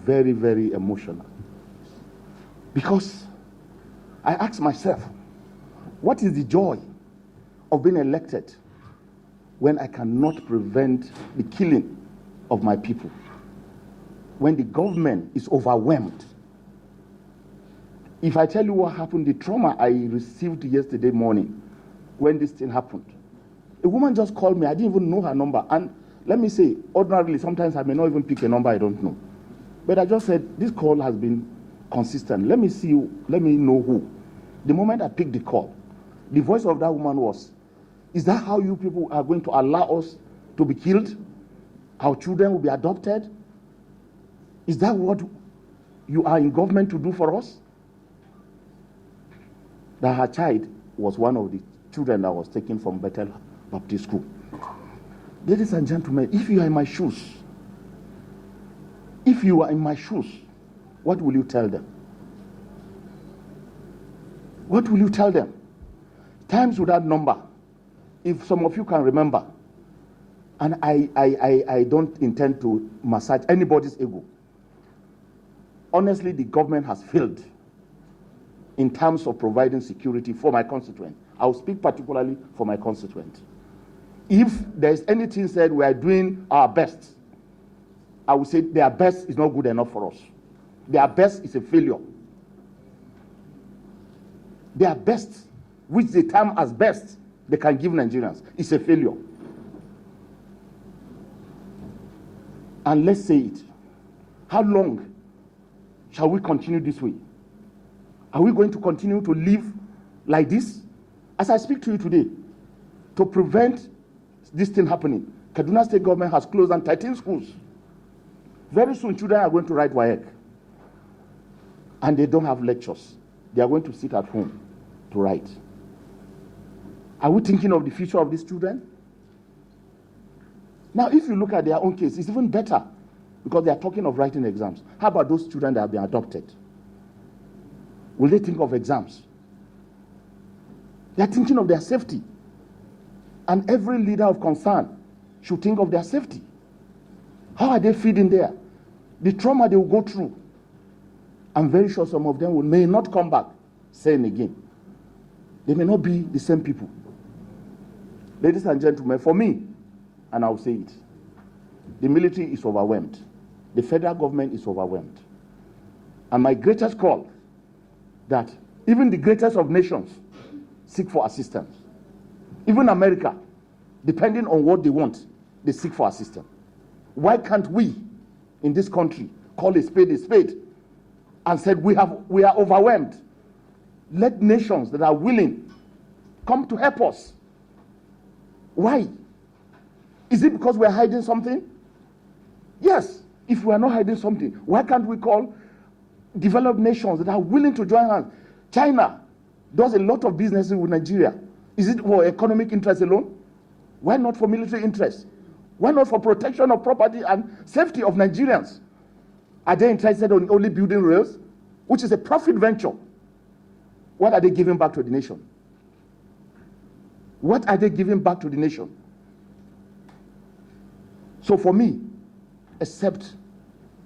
very, very emotional. Because I ask myself, what is the joy of being elected when I cannot prevent the killing of my people? When the government is overwhelmed? If I tell you what happened, the trauma I received yesterday morning when this thing happened, a woman just called me. I didn't even know her number. And let me say, ordinarily, sometimes I may not even pick a number I don't know. But I just said, this call has been consistent. Let me know who. The moment I picked the call, the voice of that woman was, is that how you people are going to allow us to be killed? Our children will be adopted? Is that what you are in government to do for us? That her child was one of the children that was taken from Bethel Baptist School. Ladies and gentlemen, if you are in my shoes, what will you tell them? What will you tell them? Times without number, if some of you can remember, and I don't intend to massage anybody's ego. Honestly, the government has failed in terms of providing security for my constituent. I will speak particularly for my constituent. If there's anything said we are doing our best, I would say their best is not good enough for us. Their best is a failure. Their best, which they term as best they can give Nigerians, is a failure. And let's say it. How long shall we continue this way? Are we going to continue to live like this? As I speak to you today, to prevent this thing happening, Kaduna State government has closed down 13 schools. Very soon, children are going to write WAEC. And they don't have lectures. They are going to sit at home to write. Are we thinking of the future of these children? Now, if you look at their own case, it's even better because they are talking of writing exams. How about those children that have been adopted? Will they think of exams? They are thinking of their safety. And every leader of concern should think of their safety. How are they feeding there? The trauma they will go through. I'm very sure some of them may not come back sane again. They may not be the same people. Ladies and gentlemen, for me, and I'll say it, the military is overwhelmed. The federal government is overwhelmed. And my greatest call, that even the greatest of nations seek for assistance. Even America, depending on what they want, they seek for assistance. Why can't we, in this country, call a spade, and said we are overwhelmed? Let nations that are willing come to help us. Why? Is it because we are hiding something? Yes. If we are not hiding something, why can't we call developed nations that are willing to join hands? China does a lot of business with Nigeria. Is it for economic interest alone? Why not for military interest? Why not for protection of property and safety of Nigerians? Are they interested in only building rails, which is a profit venture? What are they giving back to the nation? What are they giving back to the nation? So for me, except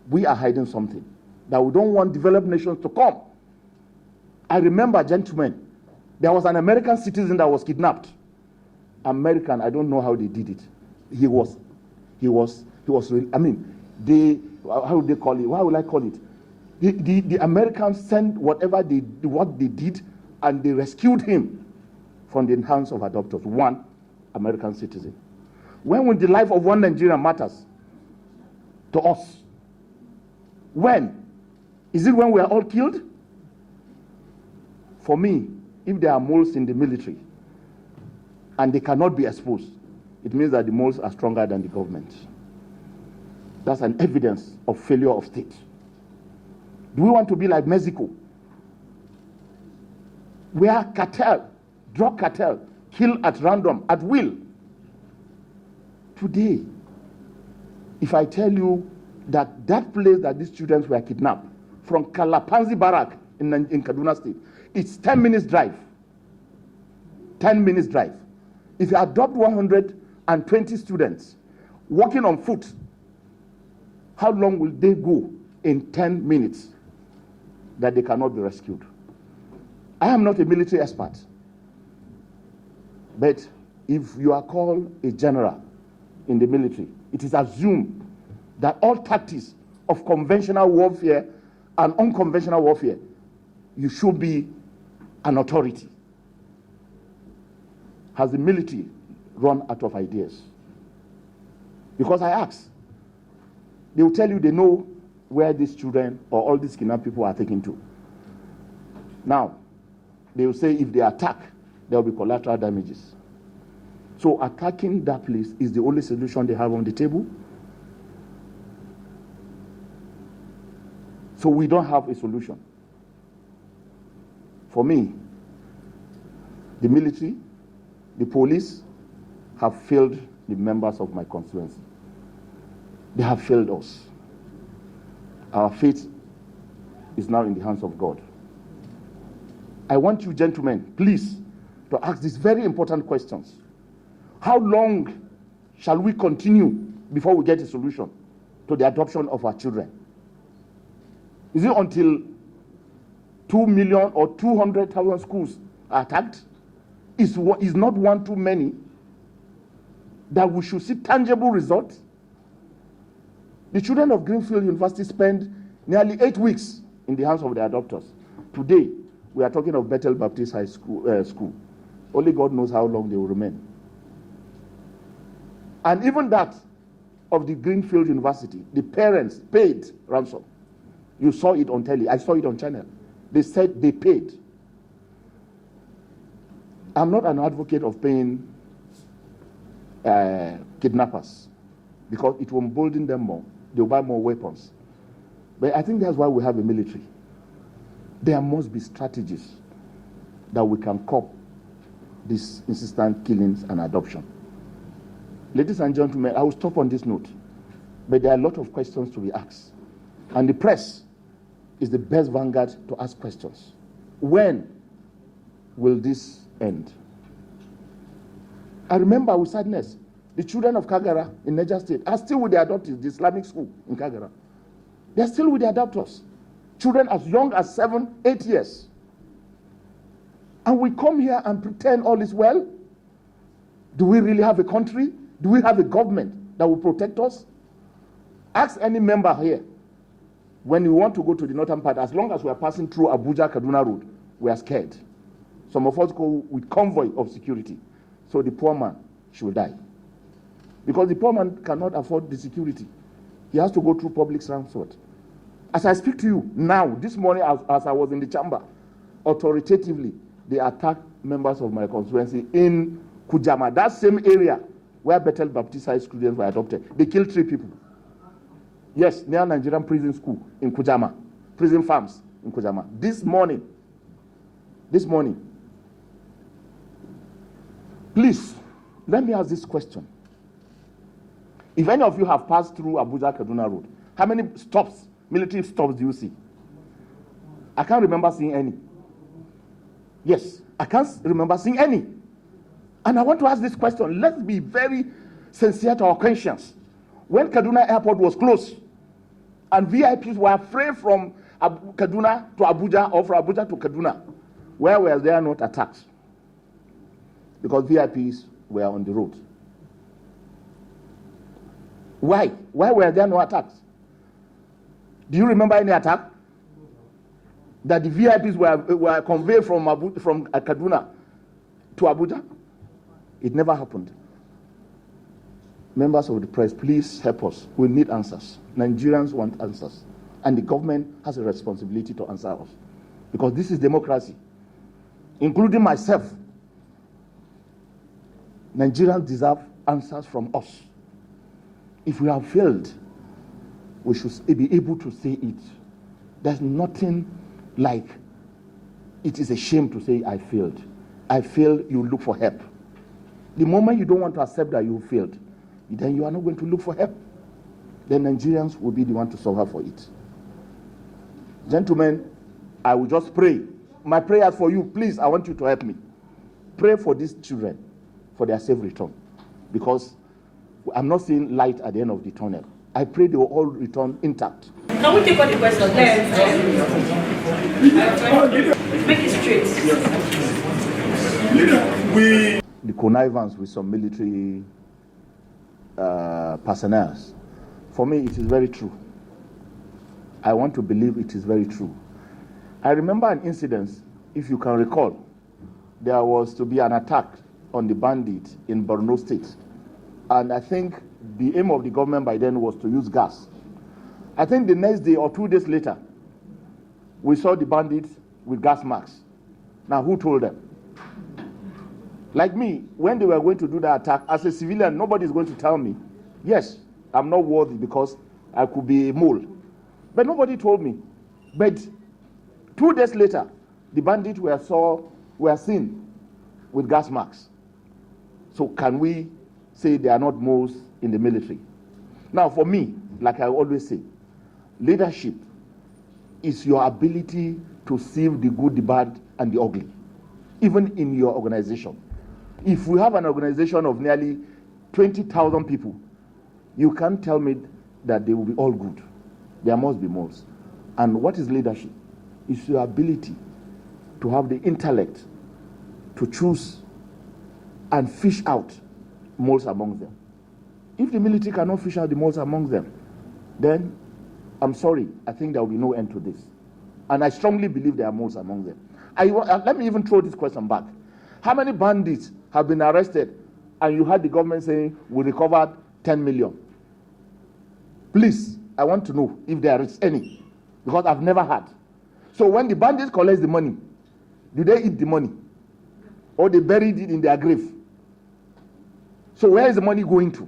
we are hiding something, that we don't want developed nations to come. I remember, gentlemen, there was an American citizen that was kidnapped. American, I don't know how they did it. He was, I mean, how would they call it? Why would I call it? The Americans sent what they did, and they rescued him from the hands of adopters, one American citizen. When the life of one Nigerian matters to us? When? Is it when we are all killed? For me, if there are moles in the military and they cannot be exposed, it means that the moles are stronger than the government. That's an evidence of failure of state. Do we want to be like Mexico, where drug cartel, kill at random, at will? Today, if I tell you that place that these children were kidnapped from Kalapanzi Barrack in Kaduna State, it's 10 minutes drive. 10 minutes drive. If you adopt 120 students walking on foot, how long will they go in 10 minutes that they cannot be rescued. I am not a military expert, but if you are called a general in the military, it is assumed that all tactics of conventional warfare and unconventional warfare, you should be an authority. Has the military run out of ideas? Because I asked, they will tell you they know where these children or all these kidnapped people are taken to. Now, they will say if they attack, there will be collateral damages. So attacking that place is the only solution they have on the table. So we don't have a solution. For me, the military, the police have failed the members of my constituency. They have failed us. Our fate is now in the hands of God. I want you gentlemen, please, to ask these very important questions. How long shall we continue before we get a solution to the adoption of our children? Is it until 2 million or 200,000 schools are attacked? Is not one too many that we should see tangible results? The children of Greenfield University spend nearly 8 weeks in the hands of their adopters. Today, we are talking of Bethel Baptist High School. Only God knows how long they will remain. And even that of the Greenfield University, the parents paid ransom. You saw it on telly. I saw it on channel. They said they paid. I'm not an advocate of paying kidnappers because it will embolden them more. They'll buy more weapons. But I think that's why we have a military. There must be strategies that we can cope these insistent killings and adoption. Ladies and gentlemen, I will stop on this note, but there are a lot of questions to be asked. And the press is the best vanguard to ask questions. When will this end? I remember with sadness, the children of Kagara in Niger State are still with their adopters, the Islamic school in Kagara. They're still with their adopters. Children as young as 7, 8 years. And we come here and pretend all is well? Do we really have a country? Do we have a government that will protect us? Ask any member here. When we want to go to the northern part, as long as we are passing through Abuja-Kaduna Road, we are scared. Some of us go with convoy of security. So the poor man should die. Because the poor man cannot afford the security. He has to go through public transport. As I speak to you now, this morning as I was in the chamber, authoritatively, they attacked members of my constituency in Kujama, that same area where Bethel Baptist High students were adopted. They killed 3 people. Yes, near Nigerian prison school in Kujama, prison farms in Kujama. This morning, please, let me ask this question. If any of you have passed through Abuja-Kaduna Road, how many stops, military stops do you see? I can't remember seeing any. Yes, I can't remember seeing any. And I want to ask this question. Let's be very sincere to our conscience. When Kaduna Airport was closed and VIPs were afraid from Kaduna to Abuja or from Abuja to Kaduna, where were there not attacks? Because VIPs were on the road. Why? Why were there no attacks? Do you remember any attack? That the VIPs were conveyed from Kaduna to Abuja? It never happened. Members of the press, please help us. We need answers. Nigerians want answers. And the government has a responsibility to answer us. Because this is democracy. Including myself. Nigerians deserve answers from us. If we have failed, we should be able to say it. There's nothing like it is a shame to say I failed. I failed, you look for help. The moment you don't want to accept that you failed, then you are not going to look for help. Then Nigerians will be the one to suffer for it. Gentlemen, I will just pray. My prayer for you, please, I want you to help me. Pray for these children, for their safe return. Because I'm not seeing light at the end of the tunnel. I pray they will all return intact. Can we take all the questions? Make it straight. The connivance with some military personnel. For me, it is very true. I want to believe it is very true. I remember an incident, if you can recall, there was to be an attack on the bandit in Borno State. And I think the aim of the government by then was to use gas. I think the next day or 2 days later, we saw the bandits with gas masks. Now, who told them? Like me, when they were going to do the attack, as a civilian, nobody is going to tell me, yes, I'm not worthy because I could be a mole. But nobody told me. But 2 days later, the bandits were seen with gas masks. So can we say they are not moles in the military? Now, for me, like I always say, leadership is your ability to see the good, the bad, and the ugly, even in your organization. If we have an organization of nearly 20,000 people, you can't tell me that they will be all good. There must be moles. And what is leadership? It's your ability to have the intellect to choose and fish out moles among them. If the military cannot fish out the moles among them, then I'm sorry, I think there will be no end to this. And I strongly believe there are moles among them. Let me even throw this question back. How many bandits have been arrested and you heard the government saying we recovered 10 million? Please, I want to know if there is any, because I've never heard. So when the bandits collect the money, do they eat the money? Or they buried it in their grave? So where is the money going to?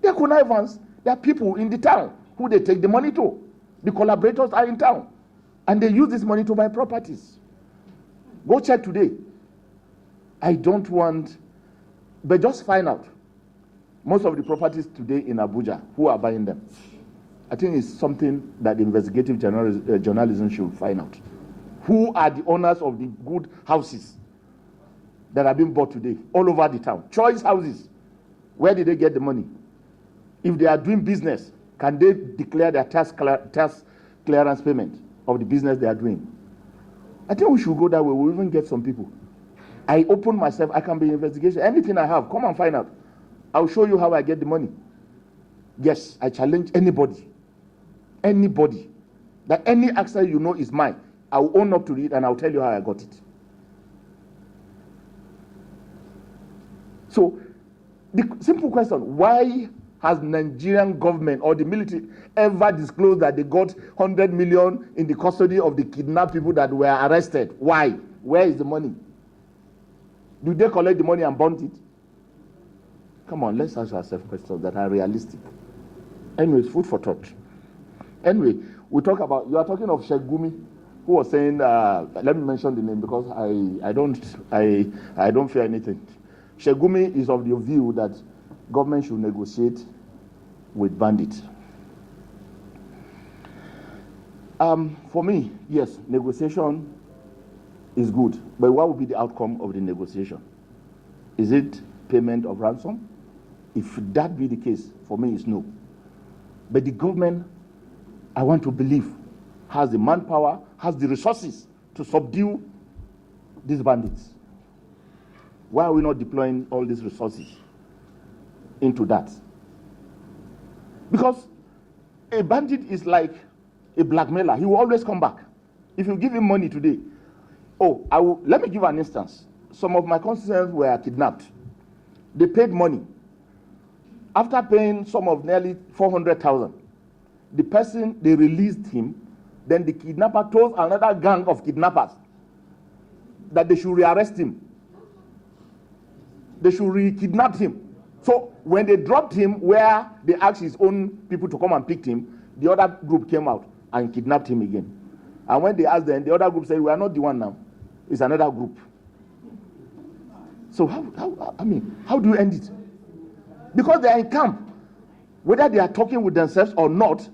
There are connivance. There are people in the town who they take the money to. The collaborators are in town. And they use this money to buy properties. Go check today. I don't want, but just find out. Most of the properties today in Abuja, who are buying them? I think it's something that investigative journalism should find out. Who are the owners of the good houses that are being bought today all over the town? Choice houses. Where did they get the money? If they are doing business, can they declare their tax clearance payment of the business they are doing? I think we should go that way. We'll even get some people. I open myself. I can be investigation. Anything I have, come and find out. I'll show you how I get the money. Yes, I challenge anybody. Anybody. That any access you know is mine. I'll own up to it and I'll tell you how I got it. So, the simple question, why has Nigerian government or the military ever disclosed that they got 100 million in the custody of the kidnapped people that were arrested? Why? Where is the money? Do they collect the money and burn it? Come on, let's ask ourselves questions that are realistic. Anyways, food for thought. Anyway, we talk about, you are talking of Sheikh Gumi, who was saying, let me mention the name because I don't fear anything. Sheikh Gumi is of the view that government should negotiate with bandits. For me, yes, negotiation is good, but what will be the outcome of the negotiation? Is it payment of ransom? If that be the case, for me, it's no. But the government, I want to believe, has the manpower, has the resources to subdue these bandits. Why are we not deploying all these resources into that? Because a bandit is like a blackmailer. He will always come back. If you give him money today, let me give an instance. Some of my constituents were kidnapped. They paid money. After paying sum of nearly 400,000, the person, they released him. Then the kidnapper told another gang of kidnappers that they should rearrest him. They should re-kidnap him. So when they dropped him where they asked his own people to come and pick him, the other group came out and kidnapped him again. And when they asked them, the other group said, we are not the one now. It's another group. So how do you end it? Because they are in camp. Whether they are talking with themselves or not,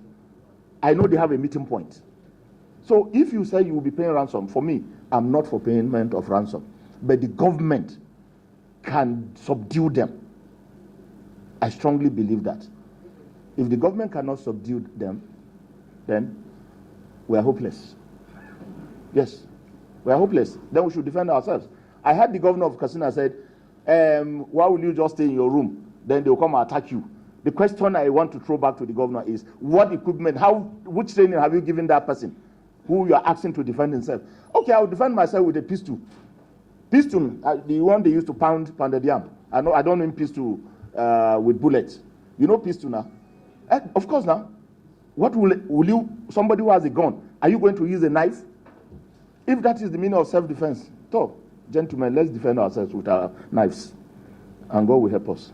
I know they have a meeting point. So if you say you will be paying ransom, for me, I'm not for payment of ransom. But the government can subdue them. I strongly believe that. If the government cannot subdue them, then we are hopeless. Yes, we are hopeless. Then we should defend ourselves. I heard the governor of Katsina said, why will you just stay in your room? Then they'll come and attack you. The question I want to throw back to the governor is, what equipment, which training have you given that person who you are asking to defend himself? Okay, I'll defend myself with a pistol. Pistol, the one they used to pound the yam. I don't mean pistol with bullets. You know pistol now? Of course now. What will you, somebody who has a gun, are you going to use a knife? If that is the meaning of self-defense, so, gentlemen, let's defend ourselves with our knives. And God will help us.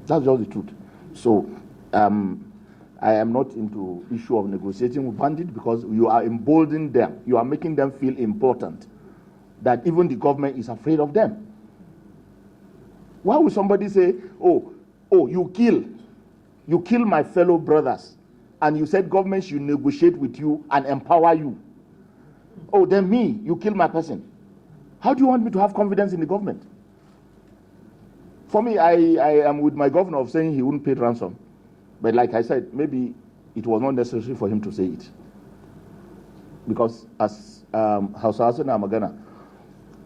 That's just the truth. So, I am not into issue of negotiating with bandits because you are emboldening them. You are making them feel important. That even the government is afraid of them. Why would somebody say, oh, you kill my fellow brothers, and you said government should negotiate with you and empower you? Oh, then me, you kill my person. How do you want me to have confidence in the government? For me, I am with my governor of saying he wouldn't pay ransom. But like I said, maybe it was not necessary for him to say it. Because as Hausa Magana,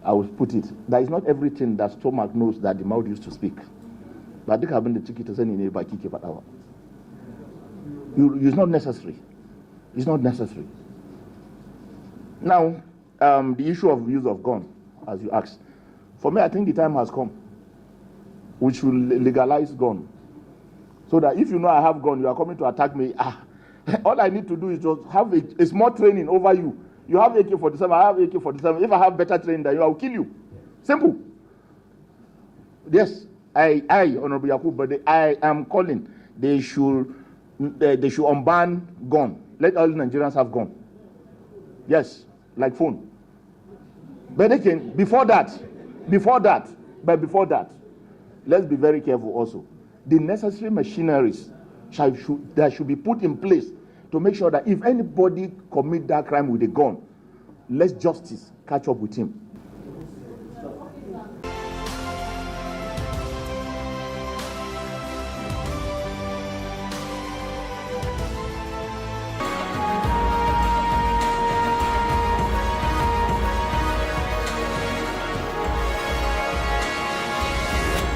I will put it, there is not everything that stomach knows that the mouth used to speak. But I think I've been the ticket to send in by Kiki Patawa. It's not necessary. It's not necessary. Now, the issue of use of gun, as you asked, for me, I think the time has come. We should legalize gun. So that if you know I have gun, you are coming to attack me. All I need to do is just have a small training over you. You have AK-47, I have AK-47. If I have better training than you, I will kill you. Simple. Yes, I Honorable Yakubu Barde, I am calling. They should unban gun. Let all Nigerians have gun. Yes, like phone. But they can, before that, let's be very careful also. The necessary machineries that should be put in place to make sure that if anybody commit that crime with a gun, let justice catch up with him.